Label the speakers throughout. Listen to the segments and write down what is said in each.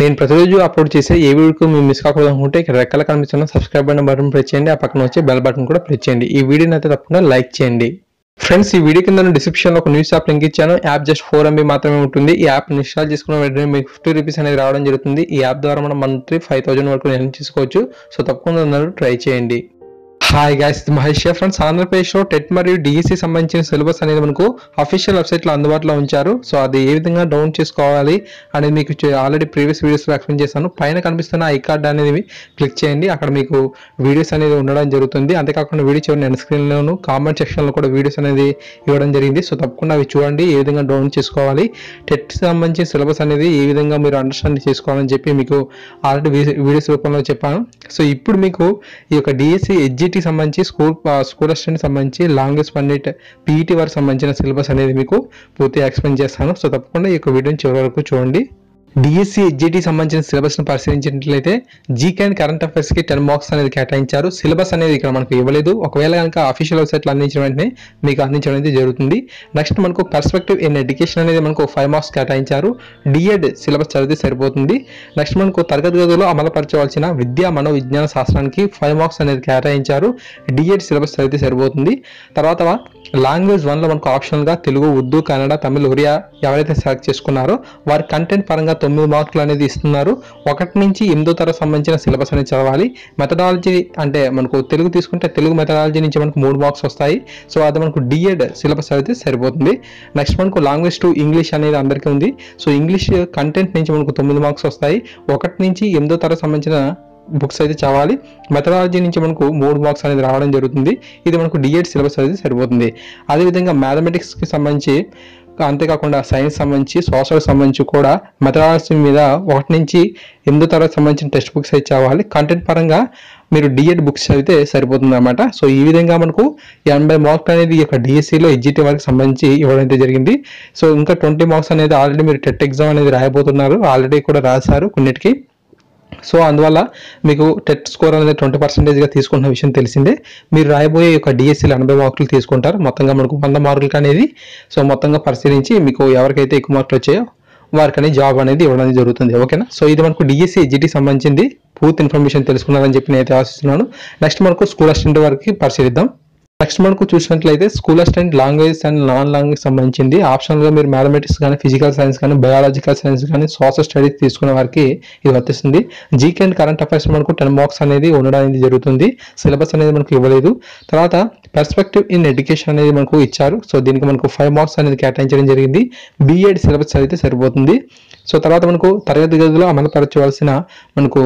Speaker 1: నేను ప్రతిరోజు అప్లోడ్ చేసే ఏ వీడియోకి మీరు మిస్ కాకూడదు అనుకుంటే ఇక్కడ రెక్కల కనిపిస్తున్న సబ్స్క్రైబ్ అనే బటన్ ప్రెస్ చేయండి. ఆ పక్కన వచ్చే బెల్ బటన్ కూడా ప్రెస్ చేయండి. ఈ వీడియోని అయితే తప్పకుండా లైక్ చేయండి. ఫ్రెండ్స్, ఈ వీడియో కింద డిస్క్రిప్షన్ లో ఒక న్యూస్ యాప్ లింక్ ఇచ్చాను. యాప్ జస్ట్ 4 MB మాత్రమే ఉంటుంది. ఈ యాప్ ఇన్స్టాల్ చేసుకున్న వెంటనే మీకు 50 రూపీస్ అనేది రావడం జరుగుతుంది. ఈ యాప్ ద్వారా మనం మంత్లీ 5000 వరకు ఎర్న్ చేసుకోవచ్చు. సో తప్పకుండా అందరూ ట్రై చేయండి. Hi guys, Mahesh friends. ఆంధ్రప్రదేశ్లో టెట్ మరియు డిఎస్సి సంబంధించిన సిలబస్ అనేది మనకు అఫీషియల్ వెబ్సైట్లో అందుబాటులో ఉంచారు. సో అది ఏ విధంగా డౌన్ చేసుకోవాలి అనేది మీకు ఆల్రెడీ ప్రీవియస్ వీడియోస్లో ఎక్స్ప్లెయిన్ చేశాను. పైన కనిపిస్తున్న ఐ కార్డ్ అనేది క్లిక్ చేయండి. అక్కడ మీకు వీడియోస్ అనేది ఉండడం జరుగుతుంది. అంతేకాకుండా వీడియో చివరి ఎండ్ స్క్రీన్లోను కామెంట్ సెక్షన్లో కూడా వీడియోస్ అనేది ఇవ్వడం జరిగింది. సో తప్పకుండా అవి చూడండి, ఏ విధంగా డౌన్ చేసుకోవాలి, టెట్ సంబంధించిన సిలబస్ అనేది ఏ విధంగా మీరు అండర్స్టాండ్ చేసుకోవాలని చెప్పి మీకు ఆల్రెడీ వీడియోస్ రూపంలో చెప్పాను. సో ఇప్పుడు మీకు ఈ యొక్క డిఎస్సి ఎస్జిటి సంబంధించి స్కూల్ అసిస్టెంట్ సంబంధించి లాంగ్వేజ్ పండిట్ పీఈటీ వారికి సంబంధించిన సిలబస్ అనేది మీకు పూర్తిగా ఎక్స్ప్లెయిన్ చేస్తాను. సో తప్పకుండా ఈ యొక్క వీడియోని చివరి వరకు చూడండి. డిఎస్సి ఎస్జిటి సంబంధించిన సిలబస్ను పరిశీలించినట్లయితే జీకే అండ్ కరెంట్ అఫైర్స్కి 10 మార్క్స్ అనేది కేటాయించారు. సిలబస్ అనేది ఇక్కడ మనకు ఇవ్వలేదు. ఒకవేళ కనుక అఫీషియల్ వెబ్సైట్లో అందించిన వెంటనే మీకు అందించడం అనేది జరుగుతుంది. నెక్స్ట్ మనకు పర్స్పెక్టివ్ ఇన్ ఎడ్యుకేషన్ అనేది మనకు 5 మార్క్స్ కేటాయించారు. డిఎడ్ సిలబస్ చదివితే సరిపోతుంది. నెక్స్ట్ మనకు తరగతి గదిలో అమలుపరచవలసిన విద్యా మనోవిజ్ఞాన శాస్త్రానికి 5 మార్క్స్ అనేది కేటాయించారు. డిఎడ్ సిలబస్ చదివితే సరిపోతుంది. తర్వాత లాంగ్వేజ్ 1లో మనకు ఆప్షనల్గా తెలుగు, ఉర్దూ, కన్నడ, తమిళ్, ఒరియా ఎవరైతే సెలెక్ట్ చేసుకున్నారో వారి కంటెంట్ పరంగా 9 మార్కులు అనేది ఇస్తున్నారు. 1 నుంచి 8వ తరగతి సంబంధించిన సిలబస్ అనేది చదవాలి. మెథడాలజీ అంటే మనకు తెలుగు తీసుకుంటే తెలుగు మెథడాలజీ నుంచి మనకు 3 మార్క్స్ వస్తాయి. సో అది మనకు డిఎడ్ సిలబస్ అయితే సరిపోతుంది. నెక్స్ట్ మనకు లాంగ్వేజ్ 2 ఇంగ్లీష్ అనేది అందరికీ ఉంది. సో ఇంగ్లీష్ కంటెంట్ నుంచి మనకు 9 మార్క్స్ వస్తాయి. 1 నుంచి 8వ తరగతి సంబంధించిన బుక్స్ అయితే చదవాలి. మెథడాలజీ నుంచి మనకు 3 మార్క్స్ అనేది రావడం జరుగుతుంది. ఇది మనకు డిఎడ్ సిలబస్ అయితే సరిపోతుంది. అదేవిధంగా మ్యాథమెటిక్స్కి సంబంధించి, అంతేకాకుండా సైన్స్ సంబంధించి, సోషల్ సంబంధించి కూడా మెథడాలజీ మీద 1 నుంచి 8వ తరగతి సంబంధించిన టెక్స్ట్ బుక్స్ అయితే చదవాలి. కంటెంట్ పరంగా మీరు డిఎడ్ బుక్స్ చదివితే సరిపోతుంది అన్నమాట. సో ఈ విధంగా మనకు 80 మార్క్స్ అనేది ఈ యొక్క డిఎస్సిలో ఎస్జిటి వారికి సంబంధించి ఇవ్వడం అయితే జరిగింది. సో ఇంకా 20 మార్క్స్ అనేది ఆల్రెడీ మీరు టెట్ ఎగ్జామ్ అనేది రాయబోతున్నారు. ఆల్రెడీ కూడా రాశారు కొన్నిటికి. సో అందువల్ల మీకు టెట్ స్కోర్ అనేది 20%గా తీసుకుంటున్న విషయం తెలిసిందే. మీరు రాయబోయే యొక్క డిఎస్సిలో 80 మార్కులు తీసుకుంటారు. మొత్తంగా మనకు 100 మార్కులకి అనేది సో మొత్తంగా పరిశీలించి మీకు ఎవరికైతే ఎక్కువ మార్కులు వచ్చాయో వారికని జాబ్ అనేది ఇవ్వడం జరుగుతుంది. ఓకేనా? సో ఇది మనకు డిఎస్సి ఎస్జిటి సంబంధించింది. పూర్తి ఇన్ఫర్మేషన్ తెలుసుకున్నారని చెప్పి నేనైతే ఆశిస్తున్నాను. నెక్స్ట్ మనకు స్కూల్ అసిస్టెంట్ వారికి పరిశీలిద్దాం. నెక్స్ట్ మనకు చూసినట్లయితే school assistant language and non language సంబంధించింది. ఆప్షనల్గా మీరు మ్యాథమెటిక్స్ కానీ, ఫిజికల్ సైన్స్ కానీ, బయాలజికల్ సైన్స్ కానీ, సోషల్ స్టడీస్ తీసుకునే వారికి ఇది వర్తిస్తుంది. జీకే అండ్ కరెంట్ అఫైర్స్ మనకు 10 మార్క్స్ అనేది ఉండడం అనేది జరుగుతుంది. సిలబస్ అనేది మనకు ఇవ్వలేదు. తర్వాత పర్స్పెక్టివ్ ఇన్ ఎడ్యుకేషన్ అనేది మనకు ఇచ్చారు. సో దీనికి మనకు 5 మార్క్స్ అనేది కేటాయించడం జరిగింది. బిఎడ్ సిలబస్ అయితే సరిపోతుంది. సో తర్వాత మనకు తరగతి గదిలో అమలుపరచవలసిన మనకు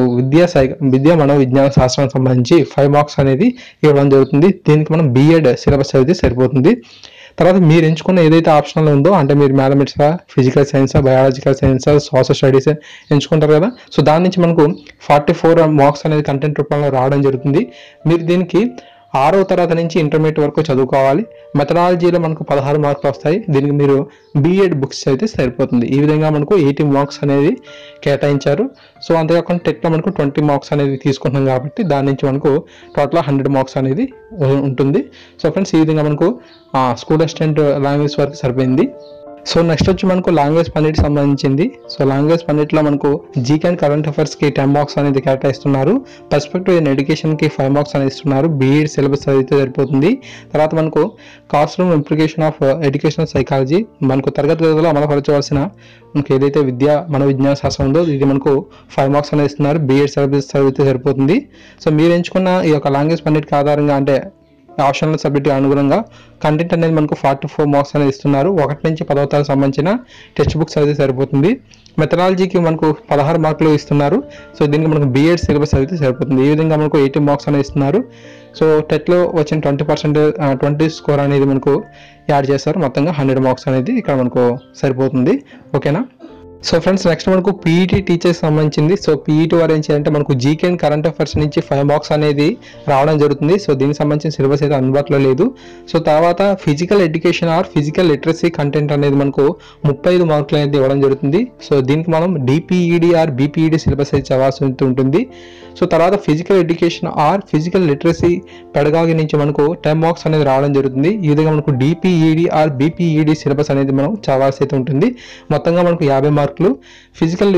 Speaker 1: విద్యా మనోవిజ్ఞాన శాస్త్రానికి సంబంధించి 5 మార్క్స్ అనేది ఇవ్వడం జరుగుతుంది. దీనికి మనం బిఎడ్ సిలబస్ అయితే సరిపోతుంది. తర్వాత మీరు ఎంచుకున్న ఏదైతే ఆప్షన్లో ఉందో, అంటే మీరు మ్యాథమెటిక్సా, ఫిజికల్ సైన్సా, బయాలజికల్ సైన్సా, సోషల్ స్టడీస్ ఎంచుకుంటారు కదా. సో దాని నుంచి మనకు 44 మార్క్స్ అనేది కంటెంట్ రూపంలో రావడం జరుగుతుంది. మీరు దీనికి 6వ తరగతి నుంచి ఇంటర్మీడియట్ వరకు చదువుకోవాలి. మెథడాలజీలో మనకు 16 మార్కులు వస్తాయి. దీనికి మీరు బిఎడ్ బుక్స్ అయితే సరిపోతుంది. ఈ విధంగా మనకు 80 మార్క్స్ అనేది కేటాయించారు. సో అంతేకాకుండా టెట్లో మనకు 20 మార్క్స్ అనేది తీసుకుంటున్నాం కాబట్టి దాని నుంచి మనకు టోటల్ 100 మార్క్స్ అనేది ఉంటుంది. సో ఫ్రెండ్స్, ఈ విధంగా మనకు స్కూల్ అసిస్టెంట్ లాంగ్వేజ్ వరకు సరిపోయింది. సో నెక్స్ట్ వచ్చి మనకు లాంగ్వేజ్ పండిట్ సంబంధించింది. సో లాంగ్వేజ్ పండిట్లో మనకు జీకే అండ్ కరెంట్ అఫైర్స్కి 10 మార్క్స్ అనేది కేటాయిస్తున్నారు. పర్స్పెక్టివ్ ఇన్ ఎడ్యుకేషన్కి 5 మార్క్స్ అనేది ఇస్తున్నారు. బీఈడ్ సిలబస్ అయితే సరిపోతుంది. తర్వాత మనకు class room implication of educational psychology, మనకు తరగతి గదిలో అమలుపరచవలసిన మనకు ఏదైతే విద్యా మనోవిజ్ఞాన శాస్త్రం ఉందో ఇది మనకు 5 మార్క్స్ అనేది ఇస్తున్నారు. బీఎడ్ సిలబస్ చదివితే సరిపోతుంది. సో మీరు ఎంచుకున్న ఈ యొక్క లాంగ్వేజ్ పండిట్కి ఆధారంగా, అంటే ఆప్షనల్ సబ్జెక్ట్ అనుగుణంగా కంటెంట్ అనేది మనకు 44 మార్క్స్ అనేది ఇస్తున్నారు. 1 నుంచి 10వ తరగతి సంబంధించిన టెక్స్ట్ బుక్స్ అయితే సరిపోతుంది. మెథడాలజీకి మనకు 16 మార్కులు ఇస్తున్నారు. సో దీనికి మనకు బిఎడ్ సిలబస్ అయితే సరిపోతుంది. ఈ విధంగా మనకు 80 మార్క్స్ అనేది ఇస్తున్నారు. సో టెట్లో వచ్చిన 20% స్కోర్ అనేది మనకు యాడ్ చేస్తారు. మొత్తంగా 100 మార్క్స్ అనేది ఇక్కడ మనకు సరిపోతుంది. ఓకేనా? సో ఫ్రెండ్స్, నెక్స్ట్ మనకు పీఈటీ టీచర్స్ సంబంధించింది. సో పీఈటీ వారు ఏం చేయాలంటే మనకు జీకే అండ్ కరెంట్ అఫైర్స్ నుంచి 5 మార్క్స్ అనేది రావడం జరుగుతుంది. సో దీనికి సంబంధించిన సిలబస్ అయితే అందుబాటులో లేదు. సో తర్వాత physical education or physical literacy content అనేది మనకు 35 మార్కులు అనేది ఇవ్వడం జరుగుతుంది. సో దీనికి మనం డిపిఈడి ఆర్ బీపీఈడి సిలబస్ అయితే చదవాల్సి ఉంటుంది. సో తర్వాత physical education or physical literacy pedagogy నుంచి మనకు 10 మార్క్స్ అనేది రావడం జరుగుతుంది. ఈ విధంగా మనకు డిపిఈడి ఆర్ బీపీఈడి సిలబస్ అనేది మనం చదవాల్సి అయితే ఉంటుంది. మొత్తంగా మనకు 50 మార్కులు మార్కులు, ఫిజికల్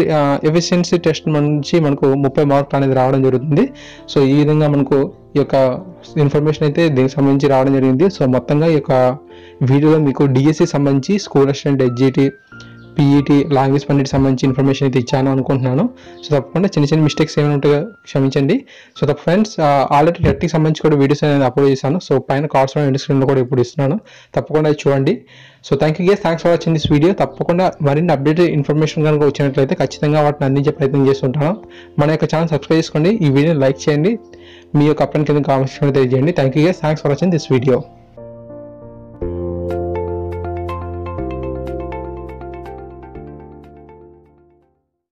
Speaker 1: ఎఫిషియన్సీ టెస్ట్ నుంచి మనకు 30 మార్కులు అనేది రావడం జరుగుతుంది. సో ఈ విధంగా మనకు ఈ యొక్క ఇన్ఫర్మేషన్ అయితే దీనికి సంబంధించి రావడం జరిగింది. సో మొత్తంగా ఈ యొక్క వీడియోలో మీకు డిఎస్సి సంబంధించి school assistant, SGT, PET, language పండిట్కి సంబంధించి ఇన్ఫర్మేషన్ అయితే ఇచ్చాను అనుకుంటున్నాను. సో తప్పకుండా చిన్న మిస్టేక్స్ ఏమైనా ఉంటే క్షమించండి. సో తప్ప ఫ్రెండ్స్ ఆల్రెడీ టెట్కి సంబంధించి కూడా వీడియోస్ అనేది అప్లోడ్ చేశాను. సో పైన కార్డ్స్ ఎండ్ స్క్రీన్లో కూడా ఇప్పుడు ఇస్తున్నాను, తప్పకుండా చూడండి. So thank you guys, thanks for watching this video. తప్పకుండా మరిన్ని అప్డేటెడ్ ఇన్ఫర్మేషన్ కనుక వచ్చినట్లయితే ఖచ్చితంగా వాటిని అందించే ప్రయత్నం చేస్తుంటాను. మన యొక్క ఛానల్ సబ్స్క్రైబ్ చేసుకోండి, ఈ వీడియోని లైక్ చేయండి, మీ యొక్క అప్లైన్ కింద కామెంట్స్ తెలియజేయండి. Thank you guys, thanks for watching this video.